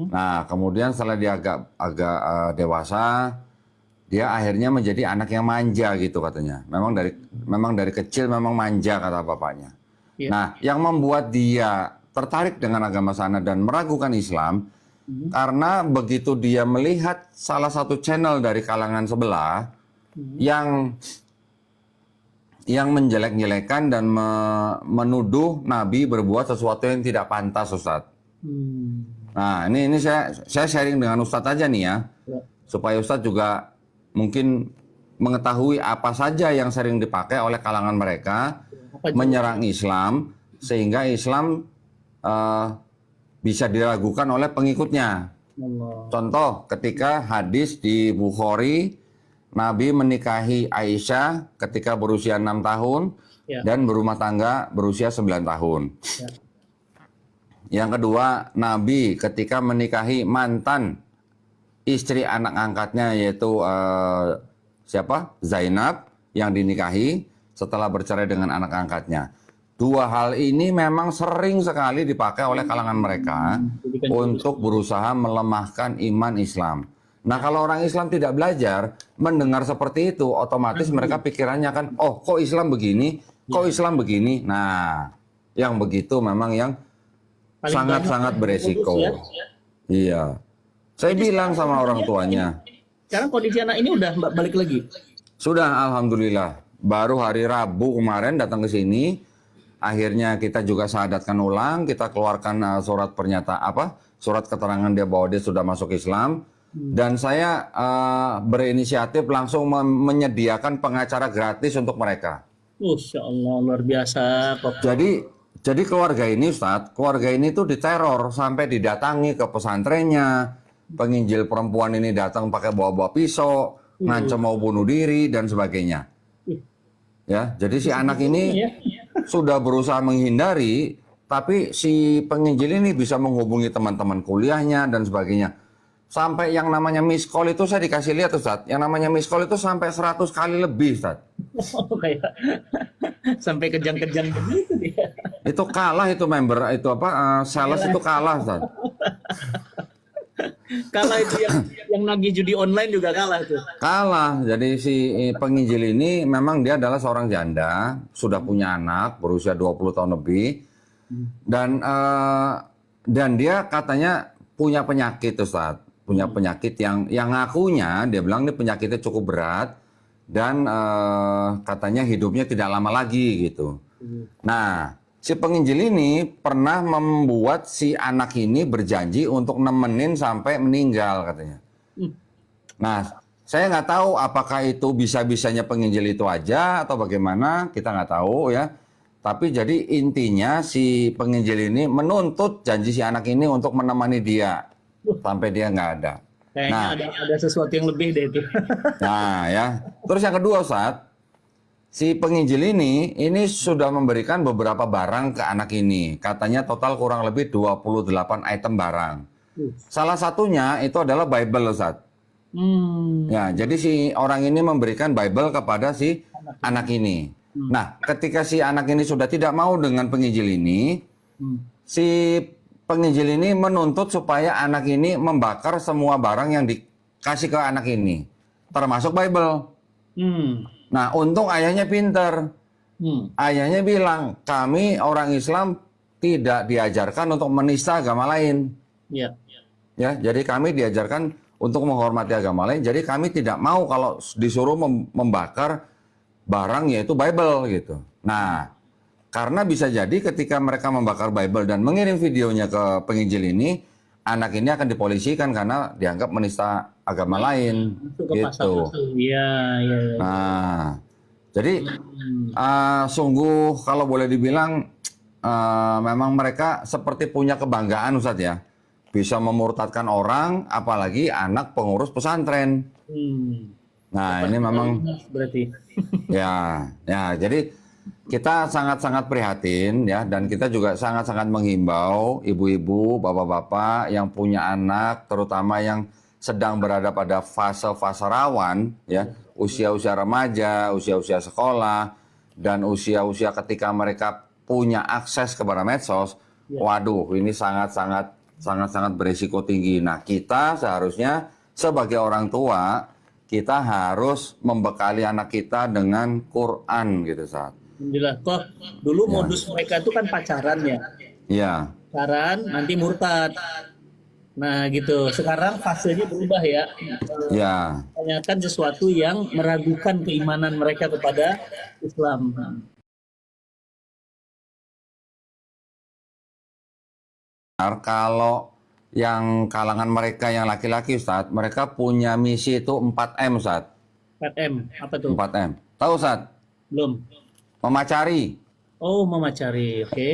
Nah, kemudian setelah dia agak dewasa, dia akhirnya menjadi anak yang manja gitu katanya. Memang dari kecil memang manja kata bapaknya. Iya. Nah, yang membuat dia tertarik dengan agama sana dan meragukan Islam karena begitu dia melihat salah satu channel dari kalangan sebelah yang menjelek-jelekan dan menuduh Nabi berbuat sesuatu yang tidak pantas, Ustadz. Hmm. Nah, ini saya sharing dengan Ustadz aja nih ya, Ya. supaya Ustadz juga mungkin mengetahui apa saja yang sering dipakai oleh kalangan mereka Apa juga? menyerang Islam, sehingga Islam eh, bisa diragukan oleh pengikutnya. Allah. Contoh, ketika hadis di Bukhari, Nabi menikahi Aisyah ketika berusia 6 tahun Ya. dan berumah tangga berusia 9 tahun. Ya. Yang kedua, Nabi ketika menikahi mantan istri anak angkatnya, yaitu siapa? Zainab, yang dinikahi setelah bercerai dengan anak angkatnya. Dua hal ini memang sering sekali dipakai oleh kalangan mereka Jadikan untuk berusaha melemahkan iman Islam. Nah, kalau orang Islam tidak belajar, mendengar seperti itu, otomatis mereka pikirannya kan, oh kok Islam begini, kok Islam begini. Nah, yang begitu memang yang paling sangat-sangat banyak beresiko. ya. Iya. Saya Jadi bilang sekarang sama orang kondisinya tuanya, sekarang kondisi anak ini udah balik lagi. sudah alhamdulillah. Baru hari Rabu kemarin datang ke sini, akhirnya kita juga syahadatkan ulang, kita keluarkan surat keterangan dia bahwa dia sudah masuk Islam. Dan saya berinisiatif langsung menyediakan pengacara gratis untuk mereka. Masya Allah, luar biasa. Kok. Jadi keluarga ini, Ustadz, keluarga ini tuh diteror sampai didatangi ke pesantrennya. Penginjil perempuan ini datang pakai bawa-bawa pisau, ngancam mau bunuh diri dan sebagainya. Ya, jadi si anak ini Ya. sudah berusaha menghindari, tapi si penginjil ini bisa menghubungi teman-teman kuliahnya dan sebagainya. Sampai yang namanya miss call itu saya dikasih lihat, Ustadz. Yang namanya miss call itu sampai 100 kali lebih, Ustadz. Oh, kayak sampai kejang-kejang begitu dia. Itu kalah itu member, itu sales itu kalah, Ustadz. Kalah itu yang nagih judi online juga kalah tuh. Kalah. Jadi si penginjil ini memang dia adalah seorang janda, sudah punya anak berusia 20 tahun lebih. Dan dia katanya punya penyakit, Ustaz. Punya penyakit yang ngakunya dia bilang ini penyakitnya cukup berat dan katanya hidupnya tidak lama lagi gitu. Nah, si penginjil ini pernah membuat si anak ini berjanji untuk nemenin sampai meninggal katanya. Nah, saya nggak tahu apakah itu bisa-bisanya penginjil itu aja atau bagaimana, kita nggak tahu ya. Tapi jadi intinya si penginjil ini menuntut janji si anak ini untuk menemani dia sampai dia nggak ada. Kayaknya Nah, ada sesuatu yang lebih deh itu. nah ya. Terus yang kedua, Ustaz, si penginjil ini sudah memberikan beberapa barang ke anak ini. Katanya total kurang lebih 28 item barang. Salah satunya itu adalah Bible, Ustaz. Ya, jadi si orang ini memberikan Bible kepada si anak ini. Nah, ketika si anak ini sudah tidak mau dengan penginjil ini, si penginjil ini menuntut supaya anak ini membakar semua barang yang dikasih ke anak ini, termasuk Bible. Nah, untung ayahnya pintar. Ayahnya bilang, kami orang Islam tidak diajarkan untuk menista agama lain. Iya. Ya, jadi kami diajarkan untuk menghormati agama lain. Jadi kami tidak mau kalau disuruh membakar barang yaitu Bible gitu. Nah, karena bisa jadi ketika mereka membakar Bible dan mengirim videonya ke penginjil ini, anak ini akan dipolisikan karena dianggap menista agama lain Itu ke pasal gitu. itu. Iya, iya, iya. Nah, jadi sungguh kalau boleh dibilang memang mereka seperti punya kebanggaan, Ustadz ya. Bisa memurtadkan orang, apalagi anak pengurus pesantren. Nah, ini memang Berarti. ya, jadi kita sangat-sangat prihatin ya, dan kita juga sangat-sangat menghimbau ibu-ibu, bapak-bapak yang punya anak, terutama yang sedang berada pada fase-fase rawan ya, usia-usia remaja, usia-usia sekolah, dan usia-usia ketika mereka punya akses kepada medsos. Waduh, ini sangat-sangat sangat-sangat beresiko tinggi. Nah, kita seharusnya sebagai orang tua, kita harus membekali anak kita dengan Quran gitu, Ustaz. Alhamdulillah. Kok dulu Ya. modus mereka itu kan pacaran ya. Iya, Pacaran nanti murtad. Nah gitu. Sekarang fasenya berubah ya. ya. Tanyakan sesuatu yang meragukan keimanan mereka kepada Islam. Kalau yang kalangan mereka yang laki-laki, Ustaz, mereka punya misi itu 4M, Ustaz. 4M, apa tuh? 4M. Tahu, Ustaz? Belum. Memacari, Oh, memacari, oke.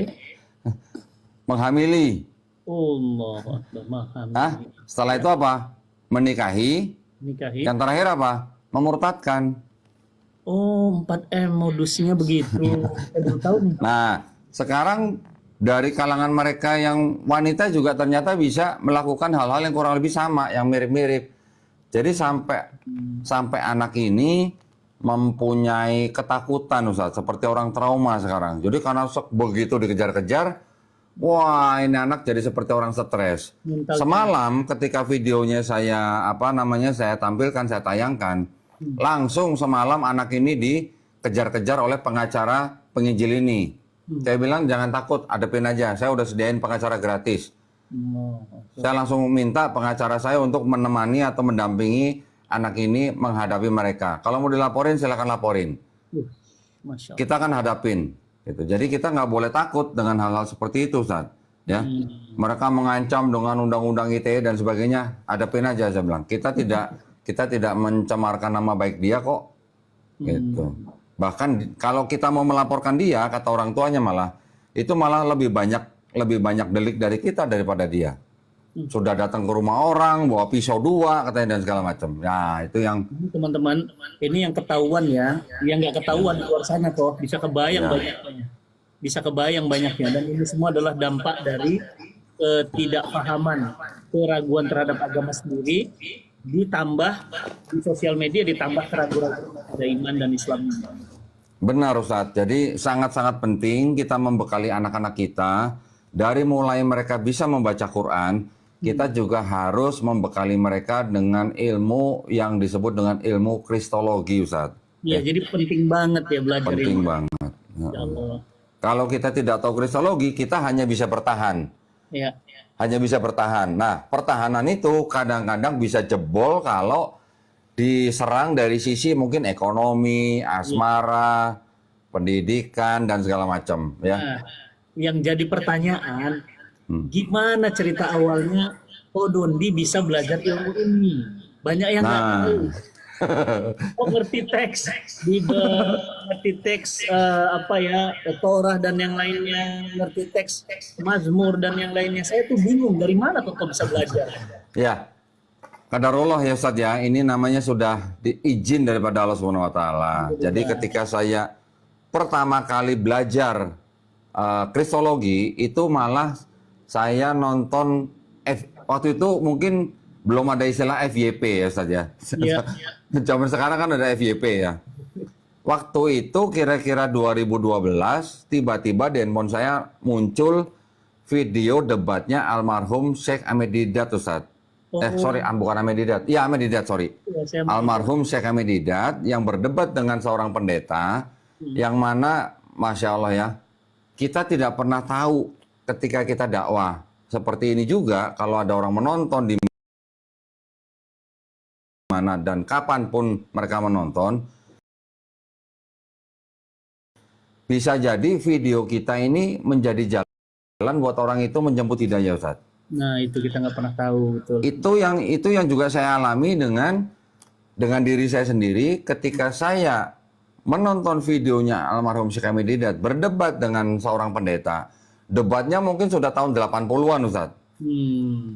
menghamili. Allah Akbar, Hah? Setelah itu apa? Menikahi. nikahi. Yang terakhir apa? Memurtadkan. Oh, 4M modusnya begitu. Saya baru tahu nih. Nah, sekarang dari kalangan mereka yang wanita juga ternyata bisa melakukan hal-hal yang kurang lebih sama, yang mirip-mirip. Jadi sampai anak ini mempunyai ketakutan, Ustaz, seperti orang trauma sekarang. Jadi karena begitu dikejar-kejar, wah, ini anak jadi seperti orang stres. Mental. Semalam ketika videonya saya saya tampilkan, saya tayangkan, langsung semalam anak ini dikejar-kejar oleh pengacara penginjil ini. Saya bilang jangan takut, hadapin aja. Saya udah sediain pengacara gratis. Oh, Saya langsung minta pengacara saya untuk menemani atau mendampingi anak ini menghadapi mereka. Kalau mau dilaporin silakan laporin. Masya Allah. Kita akan hadapin. Gitu. Jadi kita nggak boleh takut dengan hal-hal seperti itu, Ustaz. Ya, mereka mengancam dengan undang-undang ITE dan sebagainya. Hadapin aja, saya bilang. Kita tidak mencemarkan nama baik dia kok. Gitu. Bahkan kalau kita mau melaporkan dia, kata orang tuanya itu malah lebih banyak delik dari kita daripada dia. Sudah datang ke rumah orang, bawa pisau 2 katanya dan segala macam. Nah, itu yang Teman-teman, ini yang ketahuan ya, yang nggak ketahuan di luar sana kok bisa kebayang banyaknya, bisa kebayang banyaknya, dan ini semua adalah dampak dari ketidakpahaman, keraguan terhadap agama sendiri, ditambah di sosial media ditambah keraguan pada iman dan Islam. benar, Ustadz. Jadi sangat-sangat penting kita membekali anak-anak kita dari mulai mereka bisa membaca Quran. Kita juga harus membekali mereka dengan ilmu yang disebut dengan ilmu kristologi, Ustadz. Ya, jadi penting banget ya belajar Penting ini. banget. Ya Allah. Kalau kita tidak tahu kristologi, kita hanya bisa bertahan. Ya, Hanya bisa bertahan. Nah, pertahanan itu kadang-kadang bisa jebol kalau diserang dari sisi mungkin ekonomi, asmara, pendidikan, dan segala macam. Ya. nah, yang jadi pertanyaan, gimana cerita awalnya kok Dondi bisa belajar ilmu ini? Banyak yang nggak Nah. tahu. Oh, ngerti teks, ngerti teks Torah dan yang lainnya, ngerti teks Mazmur dan yang lainnya. Saya tuh bingung dari mana kok bisa belajar. Ya, qadarullah ya Ustadz ya, ini namanya sudah diizin daripada Allah Subhanahu wa taala. Jadi ketika saya pertama kali belajar kristologi itu malah saya nonton waktu itu mungkin belum ada istilah FYP ya Ustadz ya. Iya. Zaman sekarang kan ada FYP ya. Waktu itu kira-kira 2012 tiba-tiba di handphone saya muncul video debatnya almarhum Syekh Ahmed Didat, Ustadz. Bukan Ahmed Didat. Iya, Ahmed Didat, sorry. Ya, Almarhum Syekh Ahmed Didat yang berdebat dengan seorang pendeta yang mana Masya Allah ya, kita tidak pernah tahu ketika kita dakwah seperti ini juga kalau ada orang menonton di mana dan kapanpun mereka menonton, bisa jadi video kita ini menjadi jalan buat orang itu menjemput hidayah, Ustaz. Nah, itu kita nggak pernah tahu, betul. Itu yang juga saya alami dengan diri saya sendiri ketika saya menonton videonya almarhum Syekh Ahmed Didat berdebat dengan seorang pendeta. Debatnya mungkin sudah tahun 80-an, Ustaz.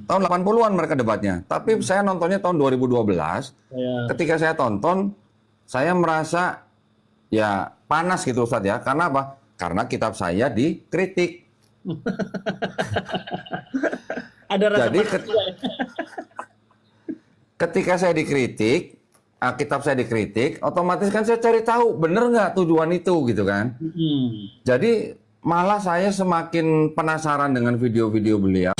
Tahun 80-an mereka debatnya. Tapi saya nontonnya tahun 2012. Ketika saya tonton, saya merasa ya panas gitu, Ustaz ya. Karena apa? Karena kitab saya dikritik. Ada rasa Jadi panas juga ya. ketika saya dikritik, kitab saya dikritik, otomatis kan saya cari tahu bener nggak tujuan itu gitu kan. Jadi malah saya semakin penasaran dengan video-video beliau.